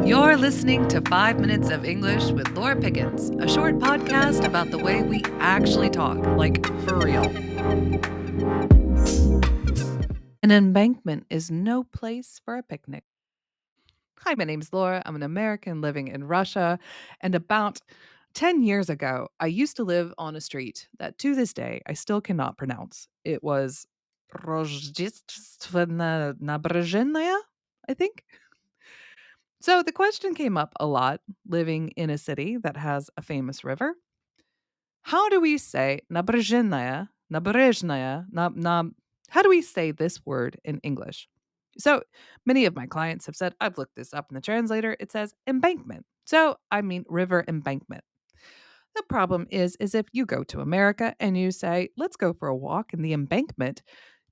You're listening to 5 Minutes of English with Laura Pickens, a short podcast about the way we actually talk, like for real. An embankment is no place for a picnic. Hi, my name's Laura. I'm an American living in Russia. And about 10 years ago, I used to live on a street that to this day I still cannot pronounce. It was Рождественная набережная, I think. So the question came up a lot living in a city that has a famous river. How do we say how do we say this word in English? So many of my clients have said, I've looked this up in the translator. It says embankment. So I mean river embankment. The problem is if you go to America and you say, let's go for a walk in the embankment,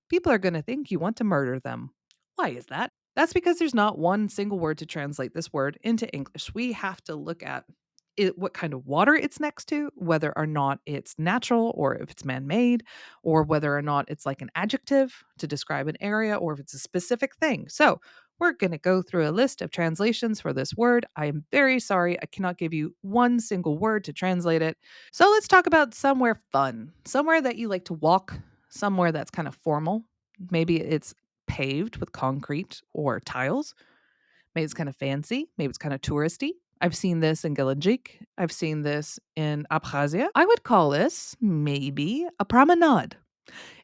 people are going to think you want to murder them. Why is that? That's because there's not one single word to translate this word into English. We have to look at what kind of water it's next to, whether or not it's natural or if it's man made, or whether or not it's like an adjective to describe an area or if it's a specific thing. So, we're going to go through a list of translations for this word. I am very sorry. I cannot give you one single word to translate it. So, let's talk about somewhere fun, somewhere that you like to walk, somewhere that's kind of formal. Maybe it's paved with concrete or tiles. Maybe it's kind of fancy. Maybe it's kind of touristy. I've seen this in Gelendzhik. I've seen this in Abkhazia. I would call this maybe a promenade.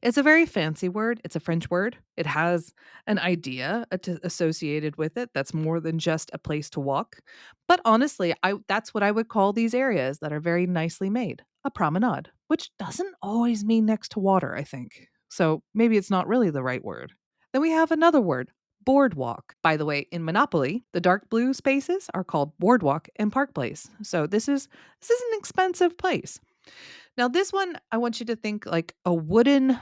It's a very fancy word. It's a French word. It has an idea associated with it that's more than just a place to walk. But honestly, that's what I would call these areas that are very nicely made, a promenade, which doesn't always mean next to water, I think. So maybe it's not really the right word. Then we have another word, boardwalk. By the way, in Monopoly, the dark blue spaces are called boardwalk and park place. So this is an expensive place. Now, this one, I want you to think like a wooden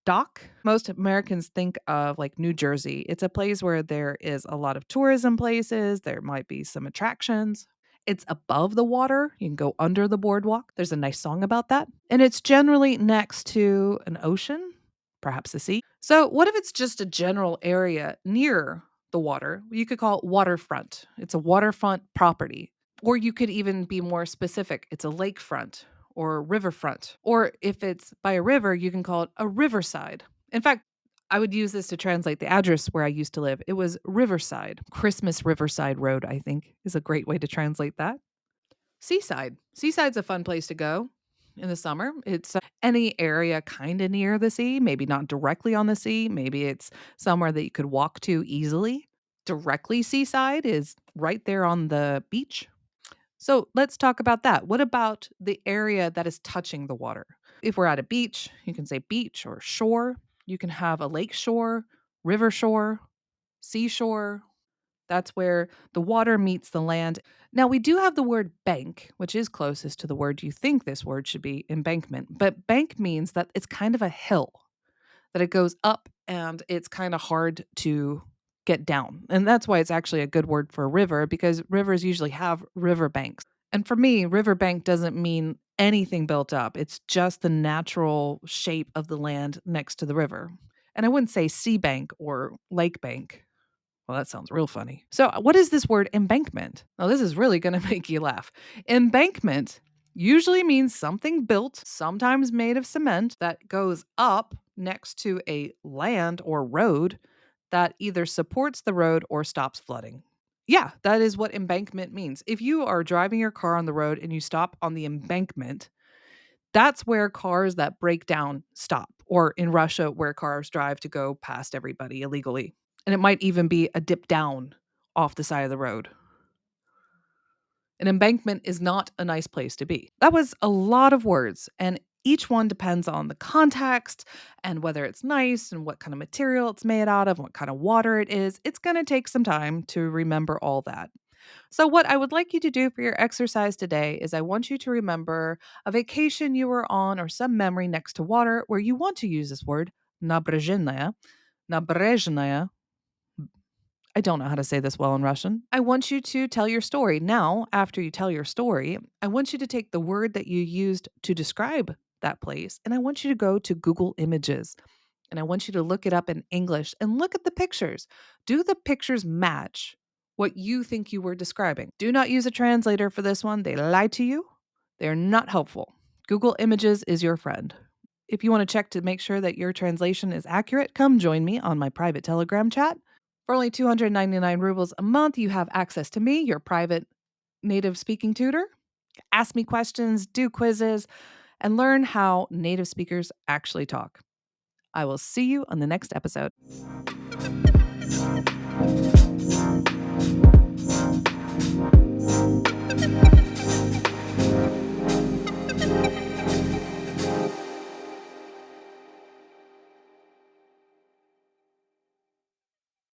dock. Most Americans think of like New Jersey. It's a place where there is a lot of tourism places. There might be some attractions. It's above the water. You can go under the boardwalk. There's a nice song about that. And it's generally next to an ocean, perhaps the sea. So, what if it's just a general area near the water? You could call it waterfront. It's a waterfront property. Or you could even be more specific. It's a lakefront or riverfront. Or if it's by a river, you can call it a riverside. In fact, I would use this to translate the address where I used to live. It was Riverside. Christmas Riverside Road, I think, is a great way to translate that. Seaside. Seaside's a fun place to go in the summer. It's any area kind of near the sea, maybe not directly on the sea. Maybe it's somewhere that you could walk to easily. Directly seaside is right there on the beach. So let's talk about that. What about the area that is touching the water? If we're at a beach, you can say beach or shore. You can have a lake shore, river shore, seashore. That's where the water meets the land. Now, we do have the word bank, which is closest to the word you think this word should be, embankment. But bank means that it's kind of a hill, that it goes up and it's kind of hard to get down. And that's why it's actually a good word for a river because rivers usually have river banks. And for me, riverbank doesn't mean anything built up. It's just the natural shape of the land next to the river. And I wouldn't say sea bank or lake bank. Well, that sounds real funny. So, what is this word embankment? Now, this is really going to make you laugh. Embankment usually means something built, sometimes made of cement, that goes up next to a land or road that either supports the road or stops flooding. Yeah, that is what embankment means. If you are driving your car on the road and you stop on the embankment, that's where cars that break down stop, or in Russia, where cars drive to go past everybody illegally. And it might even be a dip down off the side of the road. An embankment is not a nice place to be. That was a lot of words, and each one depends on the context and whether it's nice and what kind of material it's made out of, what kind of water it is. It's going to take some time to remember all that. So, what I would like you to do for your exercise today is I want you to remember a vacation you were on or some memory next to water where you want to use this word, nabrzhennaya. Nabrzhennaya. I don't know how to say this well in Russian. I want you to tell your story. Now, after you tell your story, I want you to take the word that you used to describe that place and I want you to go to Google Images and I want you to look it up in English and look at the pictures. Do the pictures match what you think you were describing. Do not use a translator for this one. They lie to you. They're not helpful. Google Images is your friend. If you want to check to make sure that your translation is accurate, come join me on my private Telegram chat. For only 299 rubles a month, you have access to me, your private native speaking tutor. Ask me questions, do quizzes, and learn how native speakers actually talk. I will see you on the next episode.